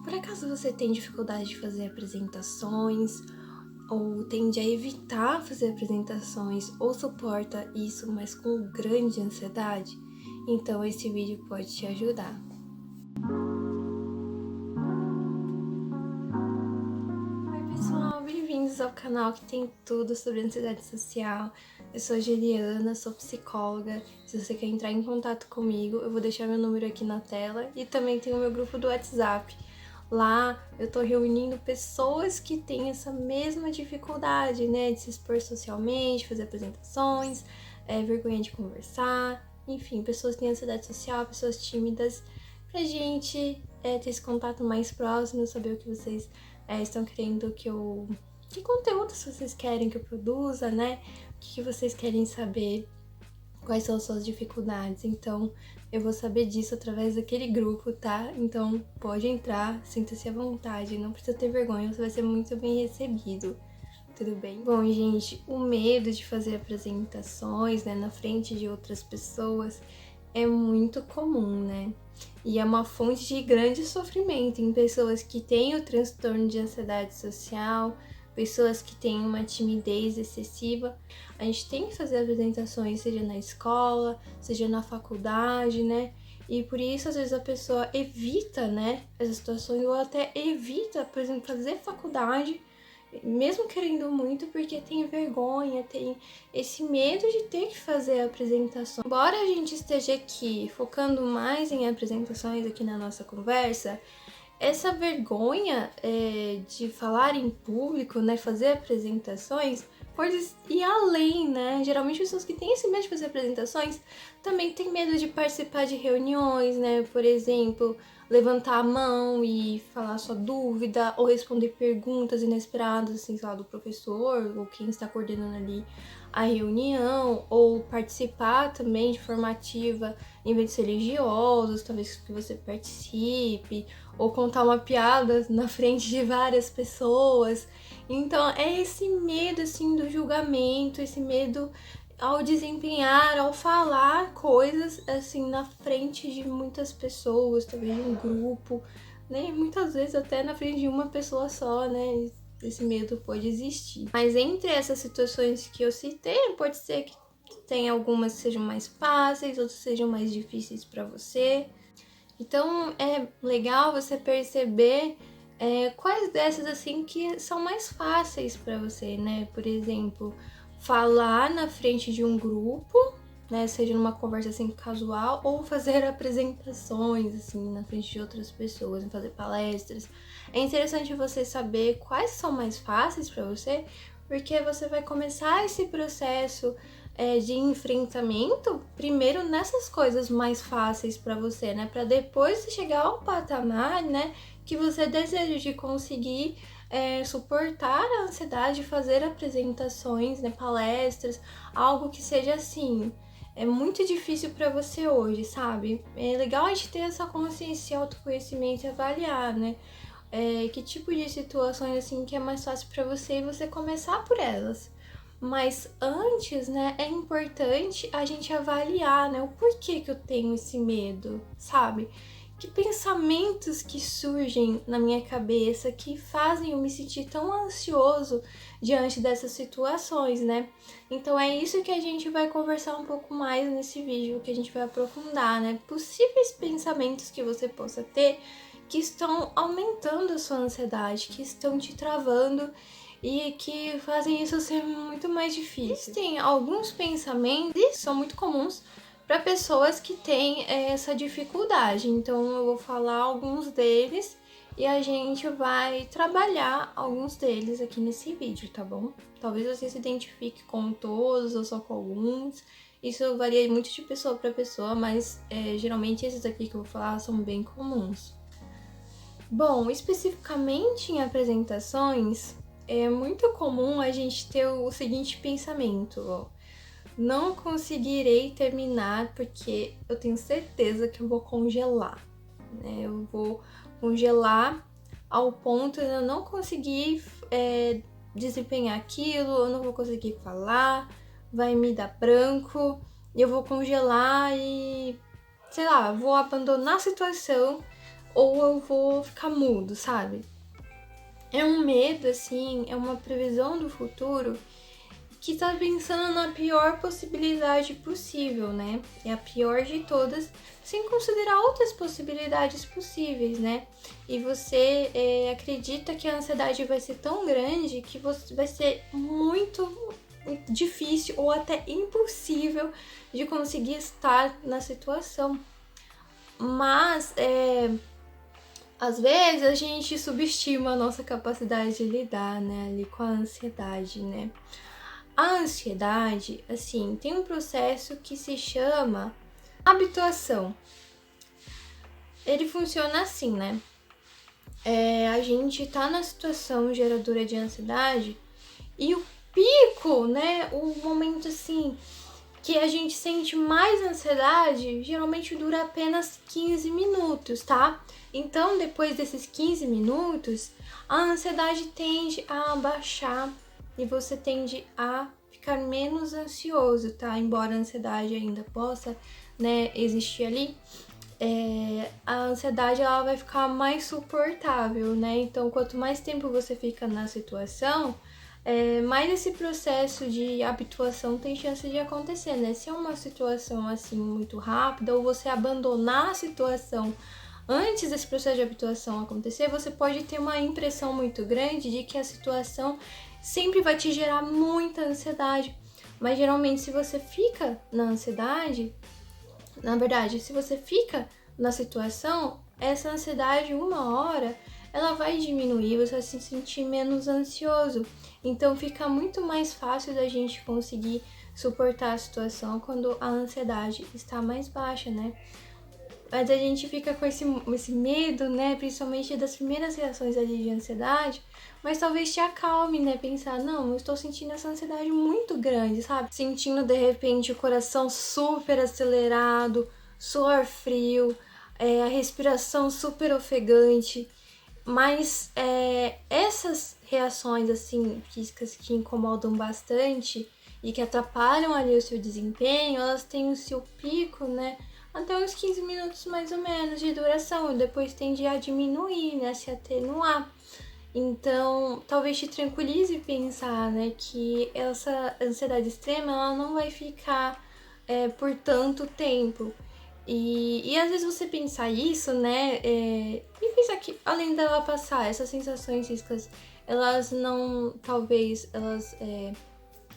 Por acaso você tem dificuldade de fazer apresentações, ou tende a evitar fazer apresentações, ou suporta isso, mas com grande ansiedade? Então esse vídeo pode te ajudar. Oi pessoal, bem-vindos ao canal que tem tudo sobre ansiedade social. Eu sou Juliana, sou psicóloga. Se você quer entrar em contato comigo, eu vou deixar meu número aqui na tela e também tem o meu grupo do WhatsApp. Lá eu tô reunindo pessoas que têm essa mesma dificuldade, né, de se expor socialmente, fazer apresentações, vergonha de conversar, enfim, pessoas que têm ansiedade social, pessoas tímidas, pra gente ter esse contato mais próximo, saber o que vocês estão querendo que conteúdos vocês querem que eu produza, né, o que vocês querem saber, quais são as suas dificuldades. Então eu vou saber disso através daquele grupo, tá? Então pode entrar, sinta-se à vontade, não precisa ter vergonha, você vai ser muito bem recebido, tudo bem? Bom, gente, o medo de fazer apresentações, né, na frente de outras pessoas é muito comum, né? E é uma fonte de grande sofrimento em pessoas que têm o transtorno de ansiedade social, pessoas que têm uma timidez excessiva. A gente tem que fazer apresentações, seja na escola, seja na faculdade, né? E por isso, às vezes, a pessoa evita, né, essas situações, ou até evita, por exemplo, fazer faculdade, mesmo querendo muito, porque tem vergonha, tem esse medo de ter que fazer a apresentação. Embora a gente esteja aqui focando mais em apresentações aqui na nossa conversa, essa vergonha de falar em público, né, fazer apresentações, pode ir além, né? Geralmente pessoas que têm esse medo de fazer apresentações também têm medo de participar de reuniões, né? Por exemplo, levantar a mão e falar sua dúvida, ou responder perguntas inesperadas, assim, sei lá, do professor, ou quem está coordenando ali a reunião, ou participar também de forma ativa em eventos religiosos, talvez que você participe, ou contar uma piada na frente de várias pessoas. Então é esse medo assim do julgamento, esse medo ao desempenhar, ao falar coisas assim na frente de muitas pessoas, talvez de um grupo, né? Muitas vezes até na frente de uma pessoa só, né? Esse medo pode existir. Mas entre essas situações que eu citei, pode ser que tem algumas que sejam mais fáceis, outras sejam mais difíceis para você. Então é legal você perceber quais dessas assim que são mais fáceis para você, né? Por exemplo, falar na frente de um grupo, né? Seja numa conversa assim casual, ou fazer apresentações assim na frente de outras pessoas, fazer palestras. É interessante você saber quais são mais fáceis para você, porque você vai começar esse processo de enfrentamento primeiro nessas coisas mais fáceis para você, né? Para depois chegar ao patamar, né, que você deseja de conseguir suportar a ansiedade de fazer apresentações, né, palestras, algo que seja assim. É muito difícil para você hoje, sabe? É legal a gente ter essa consciência e autoconhecimento e avaliar, né? Que tipo de situações assim que é mais fácil para você e você começar por elas. Mas antes, né, é importante a gente avaliar, né, o porquê que eu tenho esse medo, sabe? Que pensamentos que surgem na minha cabeça que fazem eu me sentir tão ansioso diante dessas situações, né? Então é isso que a gente vai conversar um pouco mais nesse vídeo, que a gente vai aprofundar, né? Possíveis pensamentos que você possa ter que estão aumentando a sua ansiedade, que estão te travando e que fazem isso ser muito mais difícil. Existem alguns pensamentos que são muito comuns para pessoas que têm essa dificuldade, então eu vou falar alguns deles e a gente vai trabalhar alguns deles aqui nesse vídeo, tá bom? Talvez você se identifique com todos ou só com alguns, isso varia muito de pessoa para pessoa, mas geralmente esses aqui que eu vou falar são bem comuns. Bom, especificamente em apresentações, é muito comum a gente ter o seguinte pensamento, ó. Não conseguirei terminar porque eu tenho certeza que eu vou congelar, né? Eu vou congelar ao ponto de eu não conseguir desempenhar aquilo, eu não vou conseguir falar, vai me dar branco, eu vou congelar e, sei lá, vou abandonar a situação, ou eu vou ficar mudo, sabe? É um medo, assim, é uma previsão do futuro que tá pensando na pior possibilidade possível, né? É a pior de todas, sem considerar outras possibilidades possíveis, né? E você acredita que a ansiedade vai ser tão grande que vai ser muito difícil ou até impossível de conseguir estar na situação. Mas, às vezes a gente subestima a nossa capacidade de lidar, né, ali com a ansiedade, né? A ansiedade, assim, tem um processo que se chama habituação. Ele funciona assim, né? A gente tá na situação geradora de ansiedade e o pico, né? O momento, assim, que a gente sente mais ansiedade, geralmente dura apenas 15 minutos, tá? Então, depois desses 15 minutos, a ansiedade tende a baixar e você tende a ficar menos ansioso, tá? Embora a ansiedade ainda possa, né, existir ali, a ansiedade ela vai ficar mais suportável, né? Então, quanto mais tempo você fica na situação, mais esse processo de habituação tem chance de acontecer, né? Se é uma situação assim muito rápida ou você abandonar a situação antes desse processo de habituação acontecer, você pode ter uma impressão muito grande de que a situação sempre vai te gerar muita ansiedade. Mas geralmente, se você fica na ansiedade, na verdade, se você fica na situação, essa ansiedade, uma hora, ela vai diminuir, você vai se sentir menos ansioso. Então fica muito mais fácil da gente conseguir suportar a situação quando a ansiedade está mais baixa, né? Mas a gente fica com esse medo, né? Principalmente das primeiras reações ali de ansiedade. Mas talvez te acalme, né? Pensar, não, eu estou sentindo essa ansiedade muito grande, sabe? Sentindo de repente o coração super acelerado, suor frio, a respiração super ofegante. Mas essas reações, assim, físicas que incomodam bastante e que atrapalham ali o seu desempenho, elas têm o seu pico, né? Até uns 15 minutos mais ou menos de duração, e depois tende a diminuir, né, se atenuar. Então, talvez te tranquilize pensar, né, que essa ansiedade extrema, ela não vai ficar por tanto tempo. E às vezes você pensar isso, né, e pensar que além dela passar, essas sensações físicas, elas não, talvez, elas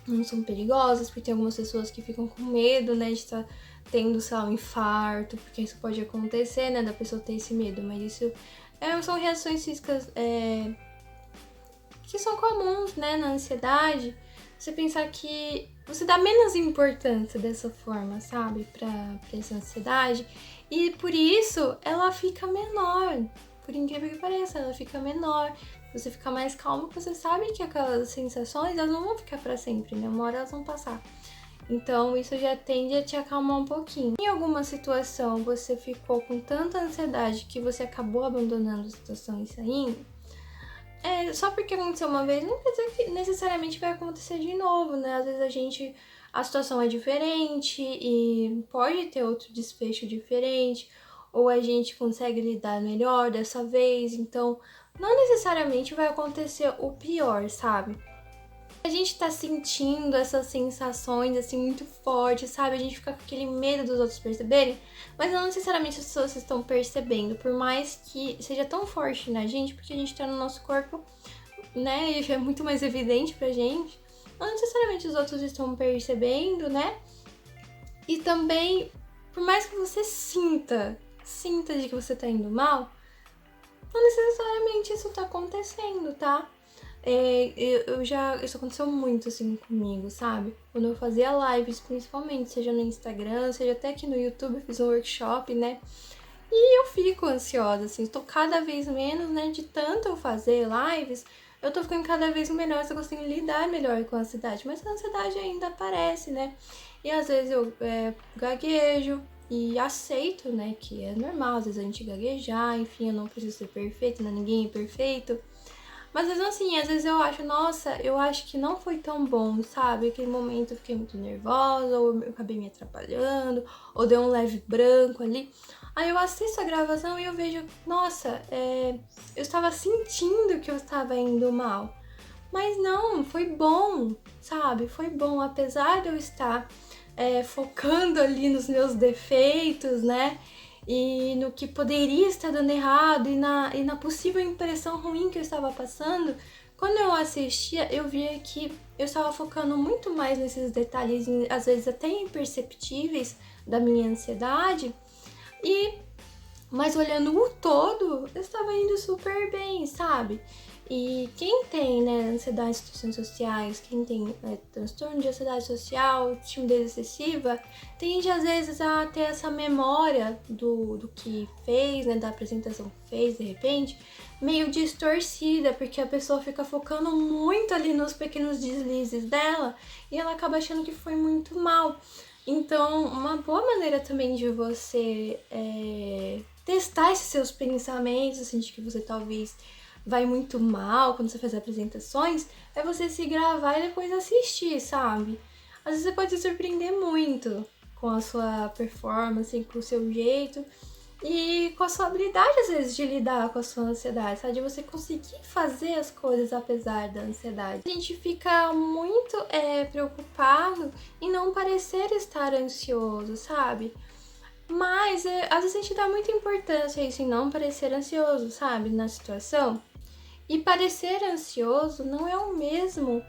não são perigosas, porque tem algumas pessoas que ficam com medo, né, de estar tendo, sei lá, um infarto, porque isso pode acontecer, né, da pessoa ter esse medo, mas isso são reações físicas que são comuns, né, na ansiedade. Você pensar que você dá menos importância dessa forma, sabe, pra essa ansiedade, e por isso ela fica menor, por incrível que pareça, ela fica menor. Você fica mais calmo, você sabe que aquelas sensações, elas não vão ficar pra sempre, né, uma hora elas vão passar. Então, isso já tende a te acalmar um pouquinho. Em alguma situação, você ficou com tanta ansiedade que você acabou abandonando a situação e saindo, só porque aconteceu uma vez, não quer dizer que necessariamente vai acontecer de novo, né? Às vezes a situação é diferente e pode ter outro desfecho diferente, ou a gente consegue lidar melhor dessa vez, então não necessariamente vai acontecer o pior, sabe? A gente tá sentindo essas sensações, assim, muito fortes, sabe? A gente fica com aquele medo dos outros perceberem, mas não necessariamente as pessoas estão percebendo, por mais que seja tão forte na gente, porque a gente tá no nosso corpo, né? E é muito mais evidente pra gente. Não necessariamente os outros estão percebendo, né? E também, por mais que você sinta de que você tá indo mal, não necessariamente isso tá acontecendo, tá? Isso aconteceu muito assim comigo, sabe? Quando eu fazia lives, principalmente, seja no Instagram, seja até aqui no YouTube, eu fiz um workshop, né? E eu fico ansiosa, assim, estou cada vez menos, né? De tanto eu fazer lives, eu tô ficando cada vez melhor, eu consigo lidar melhor com a ansiedade, mas a ansiedade ainda aparece, né? E às vezes eu gaguejo e aceito, né? Que é normal, às vezes a gente gaguejar, enfim, eu não preciso ser perfeita, né? Ninguém é perfeito. Mas mesmo assim, às vezes eu acho, nossa, eu acho que não foi tão bom, sabe? Aquele momento eu fiquei muito nervosa, ou eu acabei me atrapalhando, ou deu um leve branco ali. Aí eu assisto a gravação e eu vejo, nossa, eu estava sentindo que eu estava indo mal. Mas não, foi bom, sabe? Foi bom, apesar de eu estar focando ali nos meus defeitos, né? E no que poderia estar dando errado e na possível impressão ruim que eu estava passando. Quando eu assistia, eu via que eu estava focando muito mais nesses detalhes, às vezes até imperceptíveis, da minha ansiedade. Mas olhando o todo, eu estava indo super bem, sabe? E quem tem, né, ansiedade de situações sociais, quem tem transtorno de ansiedade social, timidez excessiva, tende às vezes a ter essa memória do que fez, né, da apresentação que fez, de repente, meio distorcida, porque a pessoa fica focando muito ali nos pequenos deslizes dela e ela acaba achando que foi muito mal. Então, uma boa maneira também de você testar esses seus pensamentos, assim, de que você talvez vai muito mal quando você faz apresentações, é você se gravar e depois assistir, sabe? Às vezes você pode se surpreender muito com a sua performance, com o seu jeito e com a sua habilidade, às vezes, de lidar com a sua ansiedade, sabe? De você conseguir fazer as coisas apesar da ansiedade. A gente fica muito preocupado em não parecer estar ansioso, sabe? Mas às vezes a gente dá muita importância a isso, em não parecer ansioso, sabe? Na situação. E parecer ansioso não é o mesmo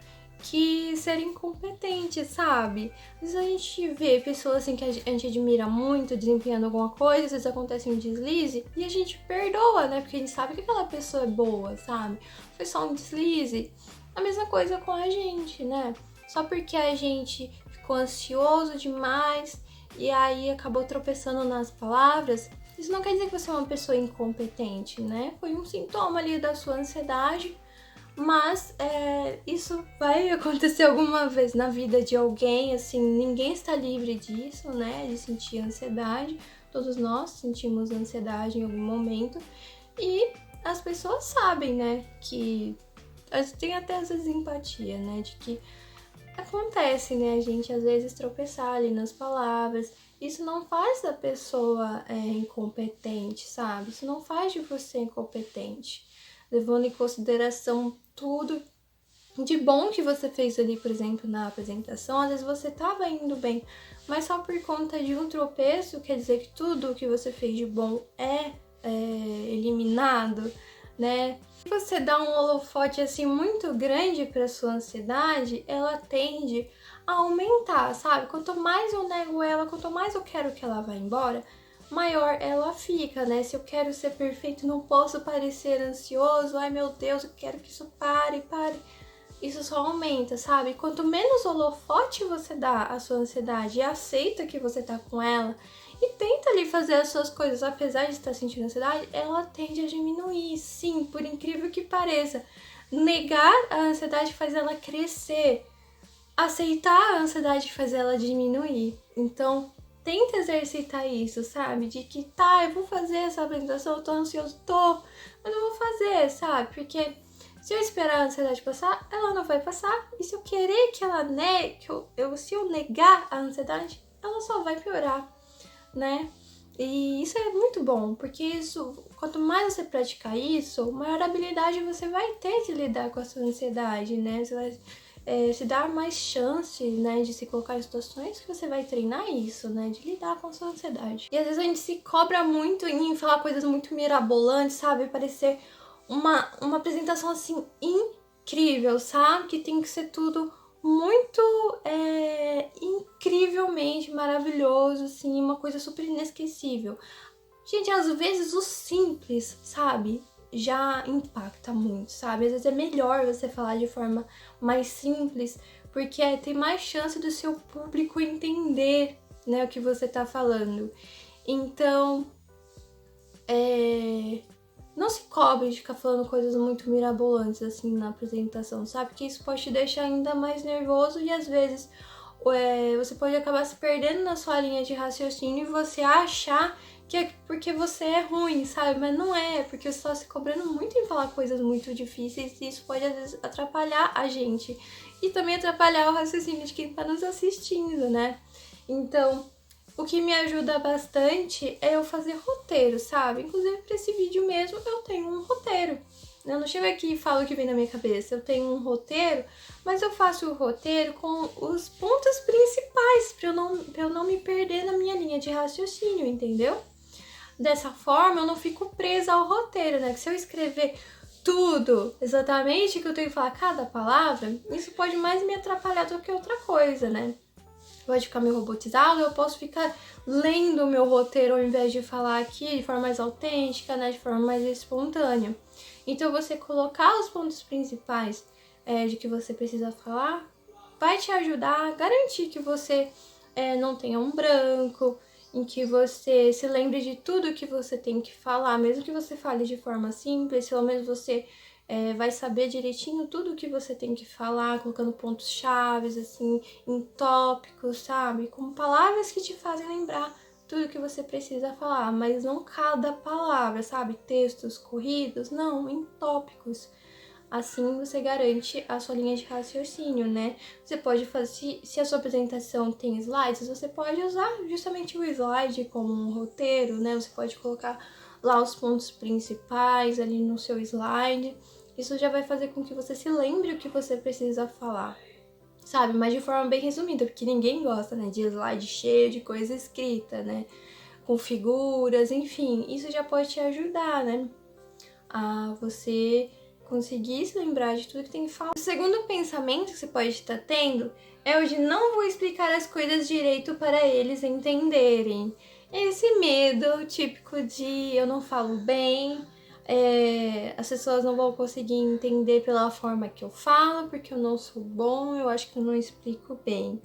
que ser incompetente, sabe? Às vezes a gente vê pessoas assim que a gente admira muito desempenhando alguma coisa, às vezes acontece um deslize e a gente perdoa, né? Porque a gente sabe que aquela pessoa é boa, sabe? Foi só um deslize. A mesma coisa com a gente, né? Só porque a gente ficou ansioso demais e aí acabou tropeçando nas palavras, isso não quer dizer que você é uma pessoa incompetente, né? Foi um sintoma ali da sua ansiedade, mas isso vai acontecer alguma vez na vida de alguém, assim, ninguém está livre disso, né? De sentir ansiedade. Todos nós sentimos ansiedade em algum momento. E as pessoas sabem, né? Que tem até às vezes empatia, né? De que acontece, né? A gente às vezes tropeçar ali nas palavras. Isso não faz da pessoa incompetente, sabe? Isso não faz de você incompetente. Levando em consideração tudo de bom que você fez ali, por exemplo, na apresentação, às vezes você estava indo bem, mas só por conta de um tropeço, quer dizer que tudo que você fez de bom é eliminado, né? Se você dá um holofote assim muito grande para sua ansiedade, ela tende a aumentar, sabe? Quanto mais eu nego ela, quanto mais eu quero que ela vá embora, maior ela fica, né? Se eu quero ser perfeito, não posso parecer ansioso, ai meu Deus, eu quero que isso pare. Isso só aumenta, sabe? Quanto menos holofote você dá à sua ansiedade e aceita que você tá com ela e tenta ali fazer as suas coisas apesar de estar sentindo ansiedade, ela tende a diminuir, sim, por incrível que pareça. Negar a ansiedade faz ela crescer. Aceitar a ansiedade faz ela diminuir. Então, tenta exercitar isso, sabe? De que tá, eu vou fazer essa apresentação, eu tô ansioso, mas eu vou fazer, sabe? Porque se eu esperar a ansiedade passar, ela não vai passar. E se eu querer que ela se eu negar a ansiedade, ela só vai piorar, né? E isso é muito bom, porque isso, quanto mais você praticar isso, maior habilidade você vai ter de lidar com a sua ansiedade, né? Você vai se dar mais chance, né, de se colocar em situações que você vai treinar isso, né, de lidar com a sua ansiedade. E às vezes a gente se cobra muito em falar coisas muito mirabolantes, sabe? Parecer uma apresentação assim incrível, sabe? Que tem que ser tudo muito incrivelmente maravilhoso, assim, uma coisa super inesquecível. Gente, às vezes o simples, sabe? Já impacta muito, sabe? Às vezes é melhor você falar de forma mais simples, porque tem mais chance do seu público entender, né, o que você tá falando. Então, não se cobre de ficar falando coisas muito mirabolantes assim na apresentação, sabe? Porque isso pode te deixar ainda mais nervoso e às vezes você pode acabar se perdendo na sua linha de raciocínio e você achar que é porque você é ruim, sabe? Mas não é, porque você tá se cobrando muito em falar coisas muito difíceis e isso pode às vezes atrapalhar a gente e também atrapalhar o raciocínio de quem tá nos assistindo, né? Então, o que me ajuda bastante é eu fazer roteiro, sabe? Inclusive para esse vídeo mesmo eu tenho um roteiro. Eu não chego aqui e falo o que vem na minha cabeça, eu tenho um roteiro, mas eu faço o roteiro com os pontos principais pra eu não me perder na minha linha de raciocínio, entendeu? Dessa forma, eu não fico presa ao roteiro, né? Que se eu escrever tudo exatamente que eu tenho que falar cada palavra, isso pode mais me atrapalhar do que outra coisa, né? Pode ficar meio robotizado, eu posso ficar lendo o meu roteiro ao invés de falar aqui de forma mais autêntica, né? De forma mais espontânea. Então, você colocar os pontos principais de que você precisa falar vai te ajudar a garantir que você não tenha um branco, em que você se lembre de tudo que você tem que falar, mesmo que você fale de forma simples, pelo menos você vai saber direitinho tudo que você tem que falar, colocando pontos chaves, assim, em tópicos, sabe? Com palavras que te fazem lembrar tudo que você precisa falar, mas não cada palavra, sabe? Textos corridos, não, em tópicos. Assim você garante a sua linha de raciocínio, né? Você pode fazer, se a sua apresentação tem slides, você pode usar justamente o slide como um roteiro, né? Você pode colocar lá os pontos principais ali no seu slide. Isso já vai fazer com que você se lembre o que você precisa falar, sabe? Mas de forma bem resumida, porque ninguém gosta, né, de slide cheio de coisa escrita, né? Com figuras, enfim. Isso já pode te ajudar, né? A você conseguir se lembrar de tudo que tem que falar. O segundo pensamento que você pode estar tendo é o de não vou explicar as coisas direito para eles entenderem. Esse medo típico de eu não falo bem, as pessoas não vão conseguir entender pela forma que eu falo, porque eu não sou bom, eu acho que eu não explico bem.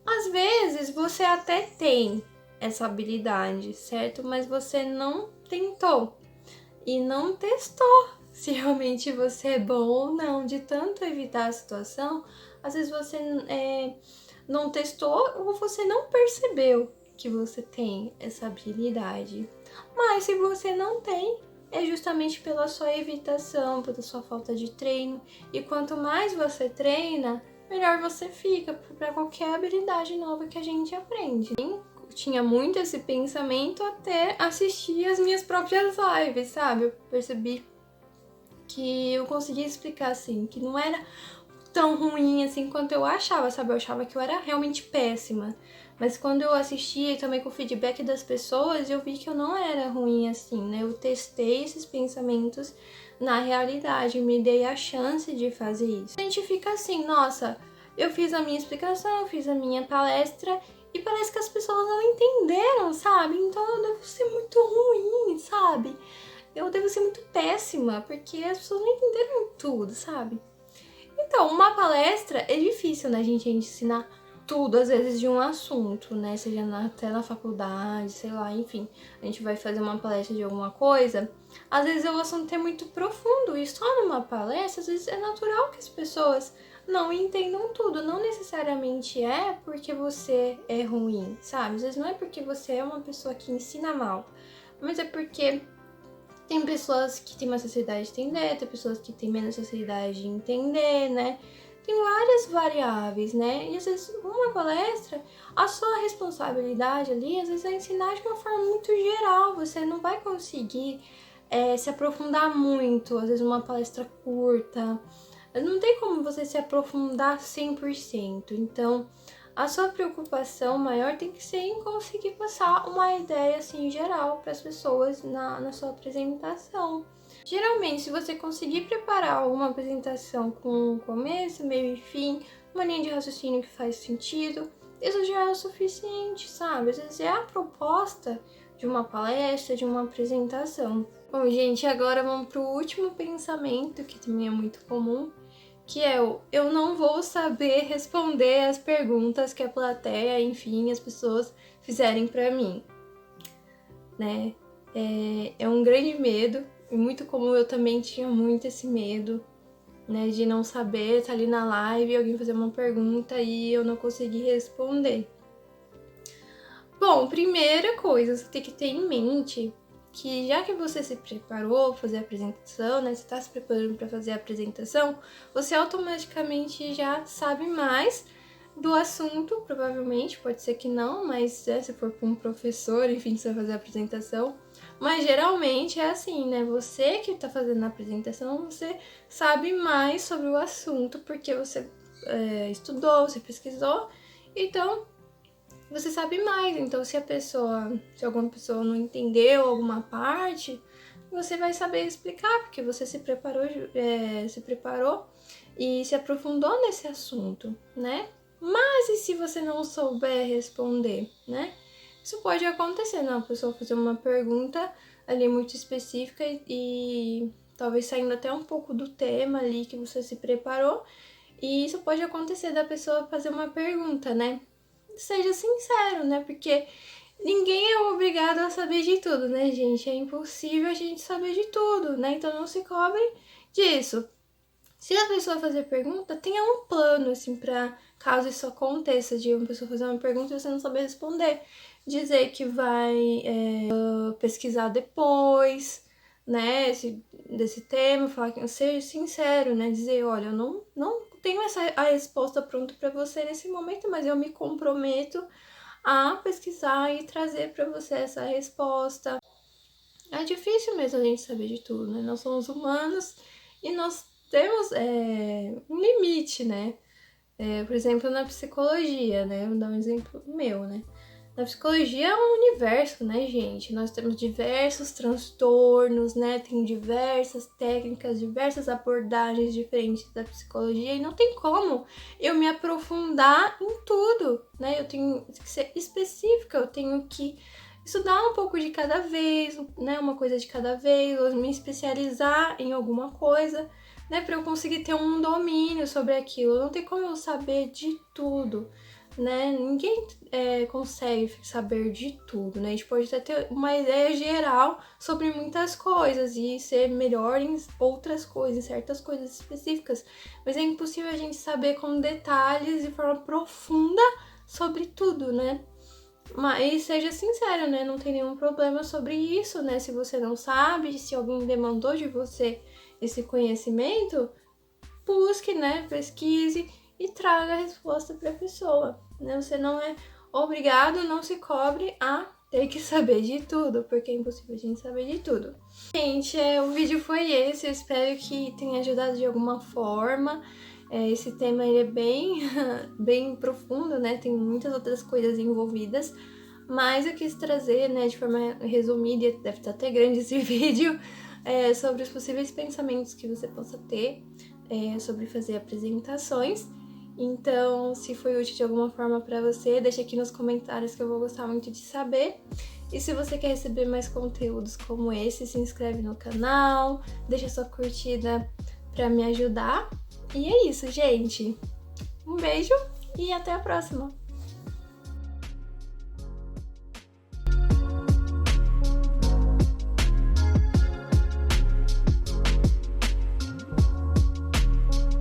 Às vezes você até tem essa habilidade, certo? Mas você não tentou e não testou se realmente você é bom ou não. De tanto evitar a situação, às vezes você não testou ou você não percebeu que você tem essa habilidade. Mas se você não tem, é justamente pela sua evitação, pela sua falta de treino. E quanto mais você treina, melhor você fica para qualquer habilidade nova que a gente aprende. Tinha muito esse pensamento até assistir as minhas próprias lives, sabe? Eu percebi que eu conseguia explicar assim, que não era tão ruim assim quanto eu achava, sabe? Eu achava que eu era realmente péssima. Mas quando eu assistia e também com o feedback das pessoas, eu vi que eu não era ruim assim, né? Eu testei esses pensamentos na realidade, me dei a chance de fazer isso. A gente fica assim, nossa, eu fiz a minha explicação, eu fiz a minha palestra e parece que as pessoas não entenderam, sabe? Então eu devo ser muito ruim, sabe? Eu devo ser muito péssima, porque as pessoas não entenderam tudo, sabe? Então, uma palestra é difícil, né, a gente ensinar tudo, às vezes, de um assunto, né? Seja até na faculdade, sei lá, enfim. A gente vai fazer uma palestra de alguma coisa. Às vezes o assunto é muito profundo e só numa palestra, às vezes é natural que as pessoas não entendam tudo. Não necessariamente é porque você é ruim, sabe? Às vezes não é porque você é uma pessoa que ensina mal, mas é porque tem pessoas que têm mais facilidade de entender, tem pessoas que têm menos facilidade de entender, né? Tem várias variáveis, né? E às vezes uma palestra, a sua responsabilidade ali, às vezes é ensinar de uma forma muito geral. Você não vai conseguir se aprofundar muito, às vezes uma palestra curta. Não tem como você se aprofundar 100%. Então, a sua preocupação maior tem que ser em conseguir passar uma ideia assim geral para as pessoas na sua apresentação. Geralmente, se você conseguir preparar uma apresentação com um começo, meio e fim, uma linha de raciocínio que faz sentido, isso já é o suficiente, sabe? Às vezes é a proposta de uma palestra, de uma apresentação. Bom, gente, agora vamos para o último pensamento, que também é muito comum, que é o eu não vou saber responder as perguntas que a plateia, enfim, as pessoas fizerem para mim, né? É um grande medo, e muito comum, eu também tinha muito esse medo, né, de não saber, estar ali na live e alguém fazer uma pergunta e eu não conseguir responder. Bom, primeira coisa, você tem que ter em mente que já que você se preparou para fazer a apresentação, né? Você está se preparando para fazer a apresentação, você automaticamente já sabe mais do assunto, provavelmente, pode ser que não, mas se for para um professor, enfim, você vai fazer a apresentação. Mas geralmente é assim, né? Você que está fazendo a apresentação, você sabe mais sobre o assunto, porque você estudou, você pesquisou, então você sabe mais. Então, se alguma pessoa não entendeu alguma parte, você vai saber explicar, porque você se preparou e se aprofundou nesse assunto, né? Mas e se você não souber responder, né? Isso pode acontecer, né? A pessoa fazer uma pergunta ali muito específica e talvez saindo até um pouco do tema ali que você se preparou. E isso pode acontecer da pessoa fazer uma pergunta, né? Seja sincero, né? Porque ninguém é obrigado a saber de tudo, né, gente? É impossível a gente saber de tudo, né? Então não se cobre disso. Se a pessoa fazer pergunta, tenha um plano, assim, pra caso isso aconteça, de uma pessoa fazer uma pergunta e você não saber responder. Dizer que vai pesquisar depois, né, desse tema, falar que ser sincero, né, dizer, olha, eu não tenho a resposta pronta para você nesse momento, mas eu me comprometo a pesquisar e trazer para você essa resposta. É difícil mesmo a gente saber de tudo, né? Nós somos humanos e nós temos um limite, né? Por exemplo, na psicologia, né? Vou dar um exemplo meu, né? Na psicologia é um universo, né, gente? Nós temos diversos transtornos, né? Tem diversas técnicas, diversas abordagens diferentes da psicologia e não tem como eu me aprofundar em tudo, né? Eu tenho que ser específica, eu tenho que estudar um pouco de cada vez, né? Uma coisa de cada vez, ou me especializar em alguma coisa, né? Para eu conseguir ter um domínio sobre aquilo. Não tem como eu saber de tudo, né? Ninguém consegue saber de tudo, né? A gente pode até ter uma ideia geral sobre muitas coisas e ser melhor em outras coisas, em certas coisas específicas, mas é impossível a gente saber com detalhes de forma profunda sobre tudo, né? Mas seja sincero, né? Não tem nenhum problema sobre isso, né? Se você não sabe, se alguém demandou de você esse conhecimento, busque, né? Pesquise e traga a resposta para a pessoa, né? Você não é obrigado, não se cobre a ter que saber de tudo, porque é impossível a gente saber de tudo. Gente, o vídeo foi esse, eu espero que tenha ajudado de alguma forma. Esse tema ele é bem, bem profundo, né? Tem muitas outras coisas envolvidas, mas eu quis trazer, né, de forma resumida, deve estar até grande esse vídeo, sobre os possíveis pensamentos que você possa ter sobre fazer apresentações. Então, se foi útil de alguma forma para você, deixa aqui nos comentários que eu vou gostar muito de saber. E se você quer receber mais conteúdos como esse, se inscreve no canal, deixa sua curtida para me ajudar. E é isso, gente. Um beijo e até a próxima!